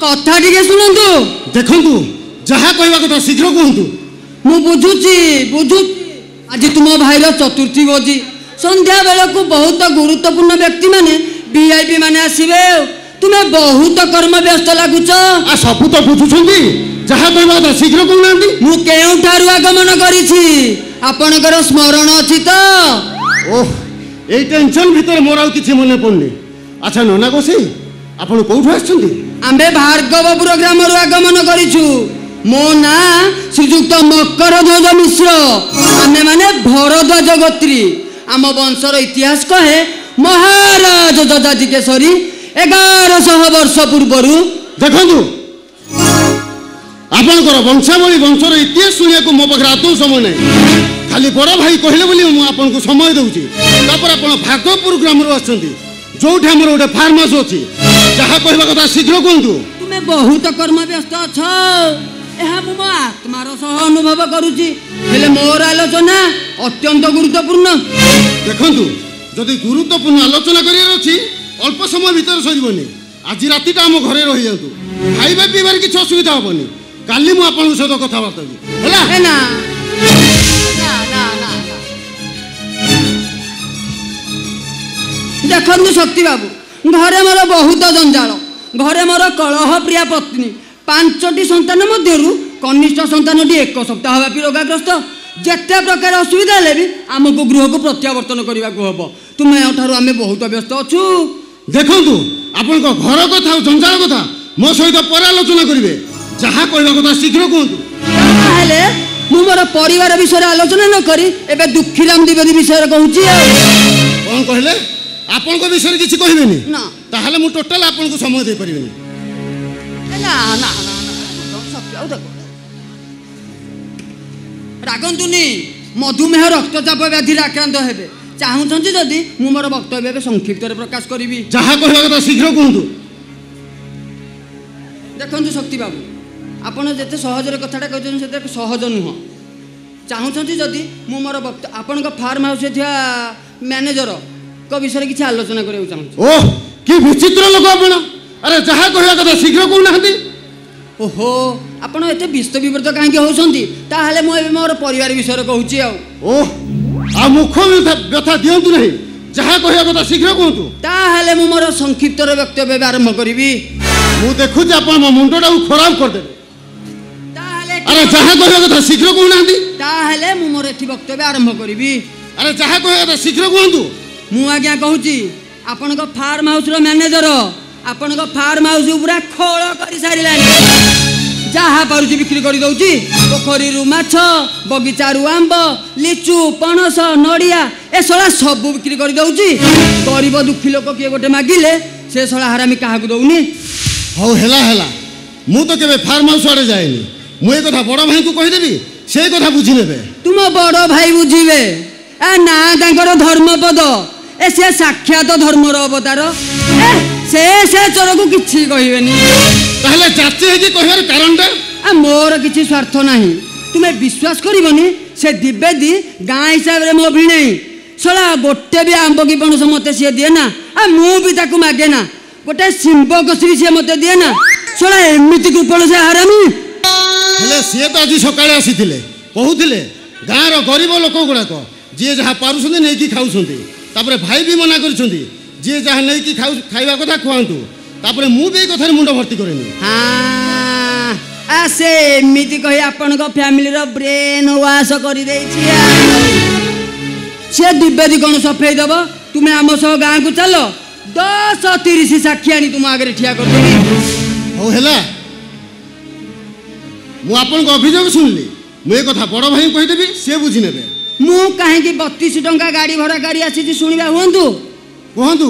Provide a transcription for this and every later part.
कथा टिके शुणु देखु जहाँ कहवा कथा शीघ्र कहतु मु बुझुची आज तुम भाईर चतुर्थी भोजी संध्या बेला को बहुत गुरुत्वपूर्ण व्यक्ति माने वीआईपी माने आसीबे तुम्हें बहुत कर्म व्यस्त लगुच आ सब तो बुझुछंदी जहाँ कहवा कथा शीघ्र कहनांदी मु केउठारु आगमन करिछि आपनकर स्मरण अछि तो ओह ए टेंशन भीतर मोर आ किछि मने पड़नी अच्छा नना गोसी आपण कोठु आछंदी आम्बे भार्गवपुर ग्राम रु आगमन करिछु मो ना श्रीजुक्त मकर ध्वज मिश्र आमे माने भरद्वाज गोत्री आम वंशर इतिहास कहे महाराज ददाजी केसरी 1100 वर्ष पूर्व देखु आपणकर वंशावली वंशर इतिहास शुणा को मो पाखे आदौ समय नहीं खाली बड़ भाई कहले बोली मु आपन को समय दूची तापर आपण भागवपुर ग्राम रु आछंती जोठी हमर गोटे फार्म हाउस अछि जहाँ कहवा कथा शीघ्र कहतु तुमे बहुत कर्म व्यस्त अछ एहा मु मो आत्मार सह अनुभव करूची हेले मोर आलोचना अत्यंत गुरुत्वपूर्ण देखंतु जदि गुरुत्वपूर्ण आलोचना करियर अछि अल्प समय भीतर सरीबनी आज रातिटा हम घरे रहि जातु खाइबा पीबार किछ असुविधा होबनी काली मु आपन सहित कथा बार्ता होला है ना ना ना ना देखंतु शक्ति बाबू घरे मोर बहुत जंजाल घरे मोर कलह प्रिया पत्नी 5टी संतान मध्यरु कनिष्ठ संतानटी 1 सप्ताह व्यापी रोगाग्रस्त जेते प्रकार असुविधा हेले भी आमको गृह को प्रत्यावर्तन करने को हम तुम्हें आम बहुत व्यस्त अच्छु देखु आपण घर कथा जंजाल कथा मो सहित पर आलोचना करेंगे जहाँ कहवा कथा शीघ्र कहतु मु मोर परिवार विषय आलोचना न करी एबे दुखीराम द्विवेदी विषय कहूँ कौन कहले आपण विषय किसी कहबेनी ना ताहले मु टोटल आपण को समय दे परिबेनी ना ना ना सत्य आउ देखो रागंतुनी मधुमेह रक्तचाप व्याधि आक्रांत हेबे चाहूछंती जदि मु मोर वक्तव्य संक्षिप्त प्रकाश करी जहाँ कहवा कथा शीघ्र कहतु देखंतु शक्ति बाबू आपण जेते सहजरे कथाटा कहछन सेते सहज नुह चाहूछंती जदि मु मोर वक्त आपण फार्म हाउस थिया मैनेजर को विषय किसी आलोचना करियो चाहूछ ओह कि विचित्र लोक आपण अरे जहाँ कहवा कथा शीघ्र कहउनाहंती ओहो आपण एते व्यस्त विव्रत काहे होउछंती ताहाले मु मोर परिवार विषय कहूची आ ओह आ मुख व्यथा दियंतु नहीं जहाँ कहवा कथा शीघ्र कहतु ताहाले मु मोर संक्षिप्त वक्तव्य आरंभ करिवि मु देखुची आपण मो मुंडटा खराब कर देबे अरे जहाँ कहवा कथा शीघ्र कहउनाहंती ताहाले मु मोर एठी वक्तव्य आरंभ करिवि अरे जहाँ कहवा कथा शीघ्र कहतु मु आज्ञा कहूची आपण फार्म हाउस रो मैनेजर आपण फार्म हाउस पूरा खोल कर सारिलानी जहाँ पारुची बिक्री कर दउची पोखरी माछ बगीचारू आंब लिचु पणस नड़िया ए सला सब बिक्री कर दउची गरीब दुखी लोक किए गोटे मागिले से सला हरामी काहाकू दउनी हौ हेला हेला मु तो केबे फार्म हाउस आड़े जाएनी मु ए कथा बड़ भाई को कहि देबी से कथा बुझी नेबे तुम बड़ भाई बुझीबे ए ना तांकर धर्मपद ए से साक्षात धर्मर अवतार ए से चोर को किछि कहिबेनी ताहले जाति हे कि कहर कारणटा आ मोर किछि स्वार्थ नाही तुमे विश्वास करिवनी से दिबेदी गाँ हिसाब रे मो भिणै सला गोटे भी आंब की पणस मते से दिए ना आ मु भी ताकू मागे ना गोटे सिंब कसरी से मते दिए ना सला एमिति कृपण से हरामी हेले से तो आज सकाळे आसीथिले कहूथिले गाँ रो गरीब लोक गुड़ाक जी जहाँ पारुछंती नै कि खाउछंती तापरे भाई भी मना करिछंती जी जहाँ नै कि खाइबा कथा खुआंतु तापरे मु भी कथा मुंड भर्ती करेनी हां आ से एमिति कहि आपन को फैमिली रो ब्रेन वाश करि देछि से दिव्यदी कौन सफेई दब तुम्हें आम सह गाँ को चल 10-30 साक्षी आनी तुम आगे ठिया कर हो हेला मु आपन को अभियोग सुनली मु ए कथा बड़ भाई कहि देबी से बुझी नेबे मु काहे कि 32 टंका गाड़ी भड़ा गाड़ी आसी सुनिबा हुंतु कहंतु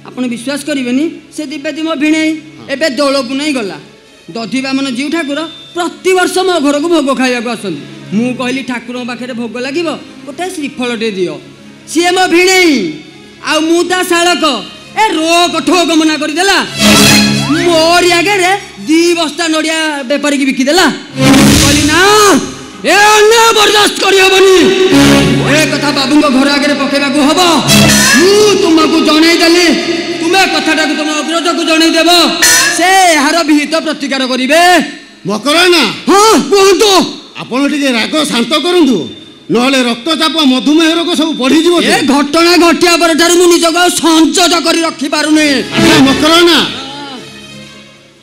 आपण विश्वास करिवेनी से दिव्यदी मो भिणे एबे दोलपु नहीं गला दधिबा मन जीव ठाकुर प्रति वर्ष मो घर को भोग खाइबा को आसन मु कहली ठाकुर पाखे भोग लागिबो गोटे श्रीफलटे दियो सी मो भिणे आ मु ता शालक ए रोक ठोक मना कर देला मोर आगे 2 बस्ता नड़िया बेपारी की बिकी देला कहली ना ए अन्य बर्दाश्त करी हबनी ए कथा बाबू को घर आगे पकेबा को हबो मु तुमको जणै देली ତୁମେ କଥାଟାକୁ ତୁମ ଅଗ୍ରଜକୁ ଜଣେଇଦେବ, ସେ ଏହାର ବିହିତ ପ୍ରତିକାର କରିବେ। ମକରାନା, ହଁ କୁହନ୍ତୁ। ଆପଣ ଟିକେ ରାଗ ଶାନ୍ତ କରନ୍ତୁ, ନହେଲେ ରକ୍ତଚାପ ମଧୁମେହ ରୋଗ ସବୁ ବଢିଯିବ। ଏ ଘଟଣା ଘଟିବା ପରଠାରୁ ମୁଁ ନିଜକୁ ଆଉ ସଂଯତ କରି ରଖିପାରୁନି। ଆଚ୍ଛା ମକରାନା,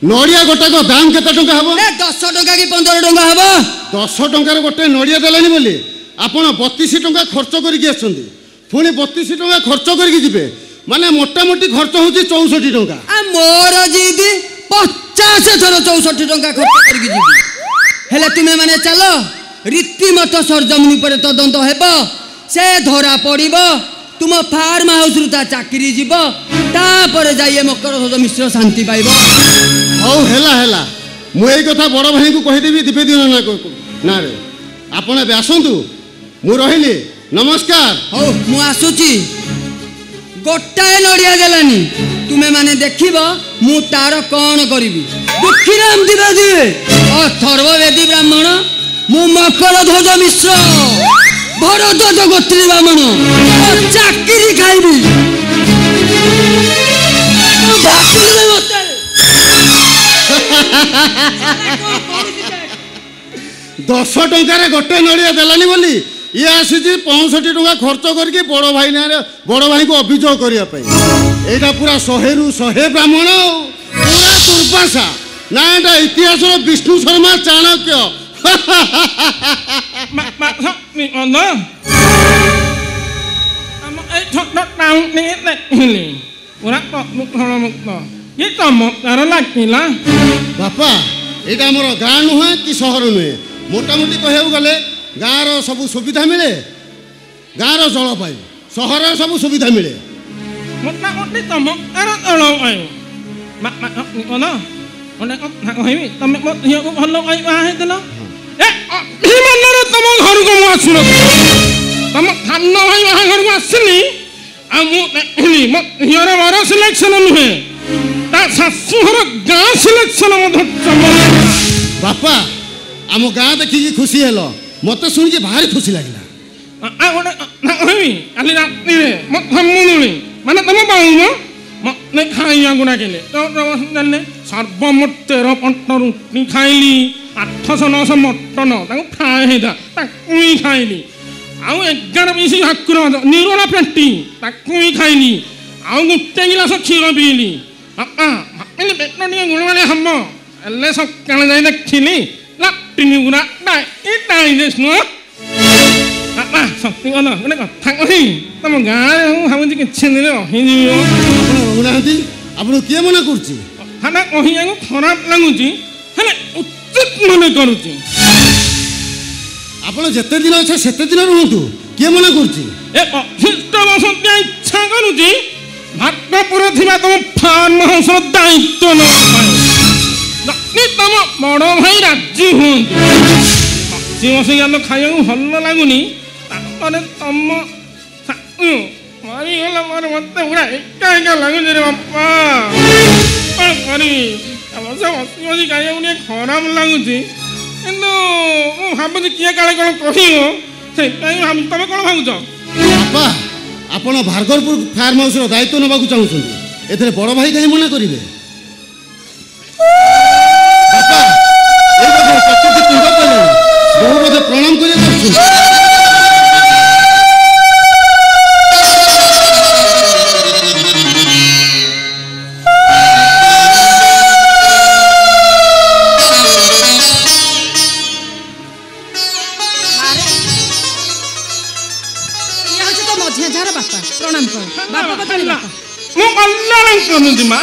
ନଡ଼ିଆ ଗୋଟାକ ଦାମ କେତେ ଟଙ୍କା ହବ? 10 ଟଙ୍କା କି 15 ଟଙ୍କା ହବ। 10 ଟଙ୍କାର ଗୋଟେ ନଡ଼ିଆ ଦେଲେନି ବୋଲି ଆପଣ 32 ଟଙ୍କା ଖର୍ଚ୍ଚ କରିକି ଆସିଛନ୍ତି, ପୁଣି 32 ଟଙ୍କା ଖର୍ଚ୍ଚ କରିକି ଯିବେ, ମାନେ ମୋଟାମୋଟି ଖର୍ଚ୍ଚ ହେଉଛି 64 ଟଙ୍କା। ମୋର ଜିଦି 50 ଥର 64 ଟଙ୍କା ଖର୍ଚ୍ଚ କରିକି ଯିବି। ହେଲେ ତୁମେ ମାନେ ଚାଲ, ରୀତିମତ ସରଜମିନ ଉପରେ ତଦନ୍ତ ହେବ, ସେ ଧରା ପଡ଼ିବ, ତୁମ ଫାର୍ମ ହାଉସରୁ ତା ଚାକିରି ଯିବ, ତାପରେ ଯାଇ ଏ ମକର ଧ୍ୱଜ ମିଶ୍ର ଶାନ୍ତି ପାଇବ। ହଉ ହେଲା ହେଲା, ମୁଁ ଏଇ କଥା ବଡ଼ ଭାଇଙ୍କୁ କହିଦେବି ଦିବେଦୀ ନାଁରେ। ଆପଣ ଏବେ ଆସନ୍ତୁ, ମୁଁ ରହିଲି, ନମସ୍କାର। ହଉ ମୁଁ ଆସୁଛି। ଗୋଟାଏ ନଡ଼ିଆ ଦେଲାନି, ତୁମେ ମାନେ ଦେଖିବ ମୁଁ ତାର କ'ଣ କରିବି। ଦୁଃଖୀରାମ ଦ୍ୱିବେଦୀ, ଅଥର୍ବ ବେଦୀ ବ୍ରାହ୍ମଣ, ମୁଁ ମକର ଧ୍ୱଜ ମିଶ୍ର, ଭରଦ୍ୱାଜ ଗୋତ୍ରୀ ବ୍ରାହ୍ମଣ, ଚାକିରି ଖାଇବି। ମତେ 10 ଟଙ୍କାରେ ଗୋଟେ ନଡ଼ିଆ ଦେଲାନି ବୋଲି ଇଏ ଆସିଛି 65 ଟଙ୍କା ଖର୍ଚ୍ଚ କରିକି ବଡ଼ ଭାଇ ନାଁରେ ବଡ଼ ଭାଇଙ୍କୁ ଅଭିଯୋଗ କରିବା ପାଇଁ। ଏଇଟା ପୁରା 100ରୁ 100 ବ୍ରାହ୍ମଣ, ପୁରା ଦୁର୍ବାସା। ନା ଏଇଟା ଇତିହାସର ବିଷ୍ଣୁ ଶର୍ମା ଚାଣକ୍ୟ। ବାପା, ଏଇଟା ଆମର ଗାଁ ନୁହେଁ କି ସହର ନୁହେଁ, ମୋଟାମୋଟି କହିବାକୁ ଗଲେ ଗାଁର ସବୁ ସୁବିଧା ମିଳେ, ଗାଁର ଜଳବାୟୁ, ସହରର ସବୁ ସୁବିଧା ମିଳେ। ମୋଟାମୋଟି ତମ ଗାଁର ଜଳବାୟୁ। ଗୋଟେ କଥା କହିବି, ତମେ ମୋ ଝିଅକୁ ଭଲ ପାଇ ବାହା ହେଇଥିଲ, ଏ ଅଭିମାନରେ ତମ ଘରକୁ ମୁଁ ଆସୁନଥିଲି, ତମ ସାନ ଭାଇ ବାହାଘରକୁ ଆସିଲି, ଆଉ ମୁଁ ଦେଖିଲି ମୋ ଝିଅର ବର ସିଲେକ୍ସନ ନୁହେଁ, ତା ଶାଶୁଘର ଗାଁ ସିଲେକ୍ସନ ମଧ୍ୟ ଚମକ। ବାପା, ଆମ ଗାଁ ଦେଖିକି ଖୁସି ହେଲ, ମତେ ଶୁଣିକି ଭାରି ଖୁସି ଲାଗିଲା। ଆଉ ଗୋଟେ କଥା କହିବି, କାଲି ରାତିରେ ମୋ ସମୁଦୁଳି ମାନେ ତମ ବାଉନ ମତେ ଖାଇବାକୁ ଡାକିଲେ, ଜାଣିଲେ ସର୍ବମୋଟ 13 ପଟ ରୁଟି ଖାଇଲି, 800-900 ମଟନ ତାକୁ ଫ୍ରାଏ ହେଇथा ତାକୁ ବି ଖାଇଲି, ଆଉ 11 ପିସ୍ ଭାକୁର ନିରୋଳା ପେଟି ତାକୁ ବି ଖାଇଲି, ଆଉ ଗୋଟେ ଗିଲାସ କ୍ଷୀର ପିଇଲି। ଭାବିଲି ପେଟ ଟିକେ ଗୁଳମାଳି ହବ, ହେଲେ ସକାଳେ ଯାଇ ଦେଖିଲି ଲାଟିନ୍ ଗୁଡ଼ା ଡାଇଜେଷ୍ଟ ନୁହଁ। ସତ୍ୟ କଥା ଗୋଟେ କଥା କହି, ତମ ଗାଁରେ ମୁଁ ଭାବୁଛି କିଛି ଦିନ ରହିଯିବି। ଆପଣ ରହୁନାହାନ୍ତି, ଆପଣଙ୍କୁ କିଏ ମନା କରୁଛି? କଥାଟା କହିବାକୁ ଖରାପ ଲାଗୁଛି, ହେଲେ ଉଚିତ ମନେ କରୁଛି। ଆପଣ ଯେତେ ଦିନ ଅଛ ସେତେ ଦିନ ରୁହନ୍ତୁ, କିଏ ମନା କରୁଛି? ଏ ଅଫିଷ୍ଟ ବସତିଆ ଇଚ୍ଛା କରୁଛି ଭାଗପୁରରେ ଥିବା ତମ ଫାର୍ମ ହାଉସର ଦାୟିତ୍ୱ ନେବା ପାଇଁ, ଯଦି ତମ ବଡ଼ ଭାଇ ରାଜି ହୁଅନ୍ତୁ। ବସି ବସିକା ତ ଖାଇବାକୁ ଭଲ ଲାଗୁନି, ତାପରେ ତମ ମରିଗଲା ପରେ ମତେ ପୁରା ଏକା ଏକା ଲାଗୁଛି ରେ ବାପା। କ'ଣ କରିବି, ଅବଶ୍ୟ ବସି ବସି ଖାଇବାକୁ ଟିକେ ଖରାପ ଲାଗୁଛି, କିନ୍ତୁ ମୁଁ ଭାବୁଛି କିଏ କାଳେ କ'ଣ କହିବ, ସେଥିପାଇଁ ଭାବୁଛି। ତମେ କ'ଣ ଭାବୁଛ? ବାପା, ଆପଣ ଭାର୍ଗରପୁର ଫାର୍ମ ହାଉସର ଦାୟିତ୍ୱ ନେବାକୁ ଚାହୁଁଛନ୍ତି, ଏଥିରେ ବଡ଼ ଭାଇ କାହିଁ ମନା କରିବେ? ବାପା, ଏଇ କଥା ପ୍ରତିଟି ତୁଣ୍ଡ କଲେଣି, ବହୁ ବୋଧେ ପ୍ରଣାମ କରିବାକୁ ଆସୁଛନ୍ତି। ମୁଁ କଲ୍ୟାଣ କରୁଛି ମା,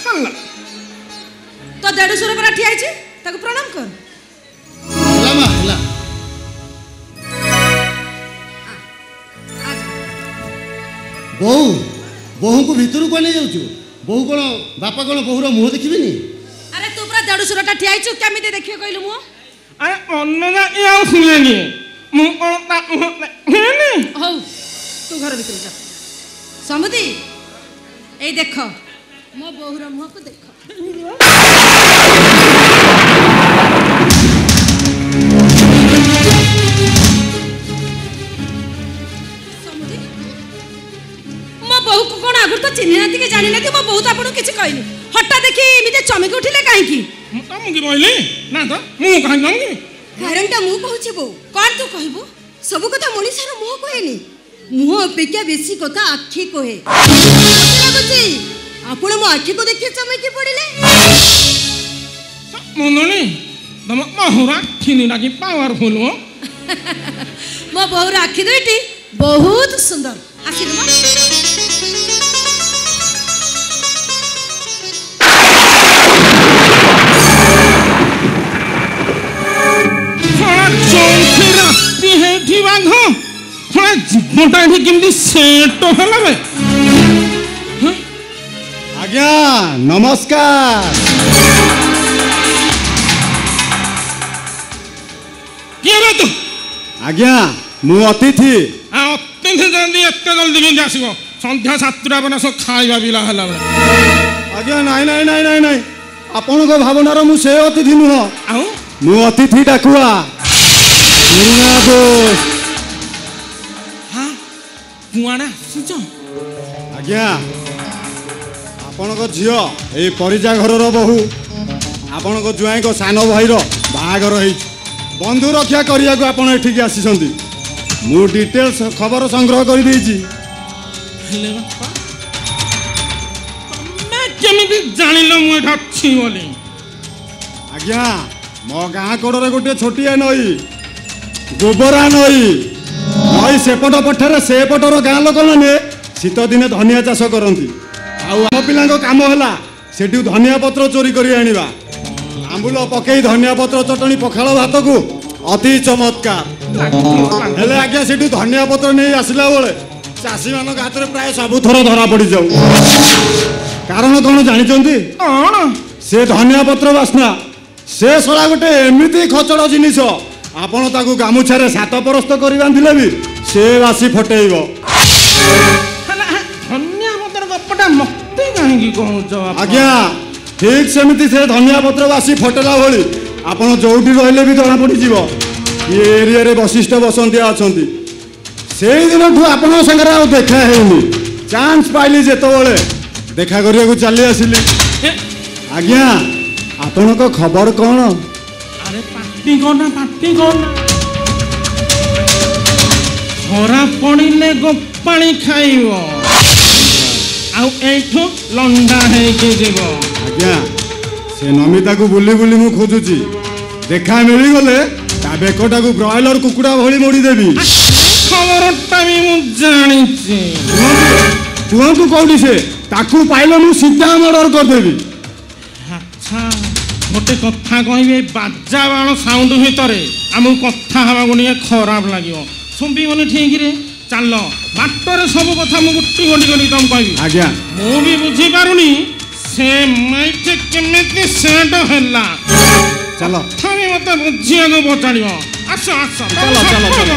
ହେଲା ତ ଦେଢ଼ଶୁର ପରା ଠିଆ ହେଇଛି, ତାକୁ ପ୍ରଣାମ କର। ହେଲା ମା, ହେଲା। ବୋହୁ, ବୋହୁଙ୍କୁ ଭିତରକୁ ନେଇ ଯାଉଛୁ, ବୋହୁ କ'ଣ ବାପା କ'ଣ ବୋହୁର ମୁହଁ ଦେଖିବେନି? ଆରେ ତୁ ପରା ଦେଢ଼ଶୁରଟା ଠିଆ ହେଇଛୁ, କେମିତି ଦେଖିବେ କହିଲୁ ମୁହଁ? ଆରେ ଅନ୍ନ ଆଉ ଶୁଣେନି, ମୁଁ କ'ଣ ତା ମୁହଁ ଦେଖିନି? ହଉ ତୁ ଘର ଭିତରକୁ ଯା। ସମୁଦି, ଏଇ ଦେଖ ମୋ ବୋହୁର ମୁହଁକୁ ଦେଖ। ସମୁଦି, ମୋ ବୋହୁକୁ କ'ଣ ଆଗରୁ ତ ଚିହ୍ନି ନାହାନ୍ତି କି ଜାଣି ନାହାନ୍ତି ମୋ ବୋଉ ତ ଆପଣଙ୍କୁ କିଛି କହିନି ହଠାତ୍ ଦେଖି ଏମିତି ଚମକି ଉଠିଲେ କାହିଁକି ମୁଁ ତମକୁ କହିଲି ନା ତ ମୁଁ କାହିଁକି ତମକୁ କାରଣଟା ମୁଁ କହୁଛି ବୋଉ କଣ ତୁ କହିବୁ ସବୁ କଥା ମଣିଷର ମୁହଁ କହେନି ମୁହଁ ଅପେକ୍ଷା ବେଶୀ କଥା ଆଖି କହେ ଲାଗୁଛି ଆପଣ ମୋ ଆଖିକୁ ଦେଖି ଚମକି ପଡ଼ିଲେ ମୁନୁଣି ତମ ବହୁର ଆଖି ଦିଟାକି ପାୱାରଫୁଲ ମୋ ବୋଉର ଆଖି ଦୁଇଟି ବହୁତ ସୁନ୍ଦର ଆସିଲୁ ମା ରାତି ହେଇଠି ବାଘ ଜୀବନଟା ଏଠି କେମିତି ସେଟ ହେଲା ବେ ଆଜ୍ଞା ନମସ୍କାର କିଏ ରେ ତୁ ଆଜ୍ଞା ମୁଁ ଅତିଥି ଅତିଥି ଯଦି ଏତେ ଜଲ୍ଦି କେମିତି ଆସିବ ସନ୍ଧ୍ୟା 7ଟା ପରେ ସବୁ ଖାଇବା ପିଲା ହେଲା ବେଳେ ଆଜ୍ଞା ନାଇଁ ନାଇଁ ନାଇଁ ନାଇଁ ନାଇଁ ଆପଣଙ୍କ ଭାବନାର ମୁଁ ସେ ଅତିଥି ନୁହଁ ଆଉ ମୁଁ ଅତିଥି ଡାକୁଆ କୁଆଡ଼େ ଆସୁଛ ଆଜ୍ଞା ଆପଣଙ୍କ ଝିଅ ଏଇ ପରିଜା ଘରର ବୋହୂ ଆପଣଙ୍କ ଜ୍ୱାଇଁଙ୍କ ସାନ ଭାଇର ବାହାଘର ହେଇଛି ବନ୍ଧୁ ରକ୍ଷା କରିବାକୁ ଆପଣ ଏଠିକି ଆସିଛନ୍ତି ମୁଁ ଡିଟେଲ୍ସ ଖବର ସଂଗ୍ରହ କରିଦେଇଛି ହେଲେ ବାପା ତମେ କେମିତି ଜାଣିଲ ମୁଁ ଏଠି ଅଛି ବୋଲି ଆଜ୍ଞା ମୋ ଗାଁ କଡ଼ରେ ଗୋଟିଏ ଛୋଟିଆ ନଈ ଗୋବରା ନଈ ସେପଟ ପଠାରେ ସେପଟର ଗାଁ ଲୋକମାନେ ଶୀତ ଦିନେ ଧନିଆ ଚାଷ କରନ୍ତି ଆଉ ଆମ ପିଲାଙ୍କ କାମ ହେଲା ସେଠୁ ଧନିଆ ପତ୍ର ଚୋରି କରି ଆଣିବା ଆମ୍ବୁଲ ପକେଇ ଧନିଆ ପତ୍ର ଚଟଣି ପଖାଳ ଭାତକୁ ଅତି ଚମତ୍କାର ହେଲେ ଆଜ୍ଞା ସେଠୁ ଧନିଆ ପତ୍ର ନେଇ ଆସିଲା ବେଳେ ଚାଷୀମାନଙ୍କ ହାତରେ ପ୍ରାୟ ସବୁଥର ଧରା ପଡ଼ିଯାଉ କାରଣ କ'ଣ ଜାଣିଛନ୍ତି କ'ଣ ସେ ଧନିଆ ପତ୍ର ବାସ୍ନା ସେ ଶଳା ଗୋଟେ ଏମିତି ଖଚଡ଼ ଜିନିଷ ଆପଣ ତାକୁ ଗାମୁଛାରେ 7 ପରସ୍ତ କରି ବାନ୍ଧିଲେ ବି ସେ ବାସି ଫଟେଇବ ଧନିଆ ପତ୍ର ଗପଟା ମତେ କାହିଁକି କହୁଛ ଆଜ୍ଞା ଠିକ ସେମିତି ସେ ଧନିଆ ପତ୍ର ବାସି ଫଟେଇଲା ଭଳି ଆପଣ ଯୋଉଠି ରହିଲେ ବି ଜଣା ପଡ଼ିଯିବ ଏ ଏରିଆରେ ବଶିଷ୍ଠ ବସନ୍ତିଆ ଅଛନ୍ତି ସେଇଦିନଠୁ ଆପଣଙ୍କ ସାଙ୍ଗରେ ଆଉ ଦେଖା ହେଇନି ଚାନ୍ସ ପାଇଲି ଯେତେବେଳେ ଦେଖା କରିବାକୁ ଚାଲି ଆସିଲି ଆଜ୍ଞା ଆପଣଙ୍କ ଖବର କ'ଣ ଆରେ ପାଟି କନା ଖରା ପଡ଼ିଲେ ଗୋପାଣି ଖାଇବ ଆଉ ଏଇଠୁ ଲଣ୍ଡା ହେଇକି ଯିବ ଆଜ୍ଞା ସେ ନମିତାକୁ ବୁଲି ବୁଲି ମୁଁ ଖୋଜୁଛି ଦେଖା ମିଳିଗଲେ ତା ବେକଟାକୁ ବ୍ରଏଲର କୁକୁଡ଼ା ଭଳି ମୋଡ଼ିଦେବି ଖବରଟା ବି ମୁଁ ଜାଣିଛି କୁହନ୍ତୁ କୋଉଠି ସେ ତାକୁ ପାଇଲେ ମୁଁ ସିଧା ମର୍ଡର କରିଦେବି ଆଚ୍ଛା ଗୋଟେ କଥା କହିବି ବାଜା ବାଣ ସାଉଣ୍ଡ ଭିତରେ ଆମକୁ କଥା ହେବାକୁ ଟିକେ ଖରାପ ଲାଗିବ ଶୁଭିବନି ଠିକରେ ଚାଲ ବାଟରେ ସବୁ କଥା ମୁଁ ଗୋଟି ଗୋଟି କରିକି ତମକୁ କହିବି ଆଜ୍ଞା ମୁଁ ବି ବୁଝିପାରୁନି ସେ ମାଇକ୍ କେମିତି ସେଟ୍ ହେଲା ଚାଲ ତଥାପି ମତେ ବୁଝିବାକୁ ପଚାରିବ ଆସ ଚାଲ ଚାଲ ଚାଲ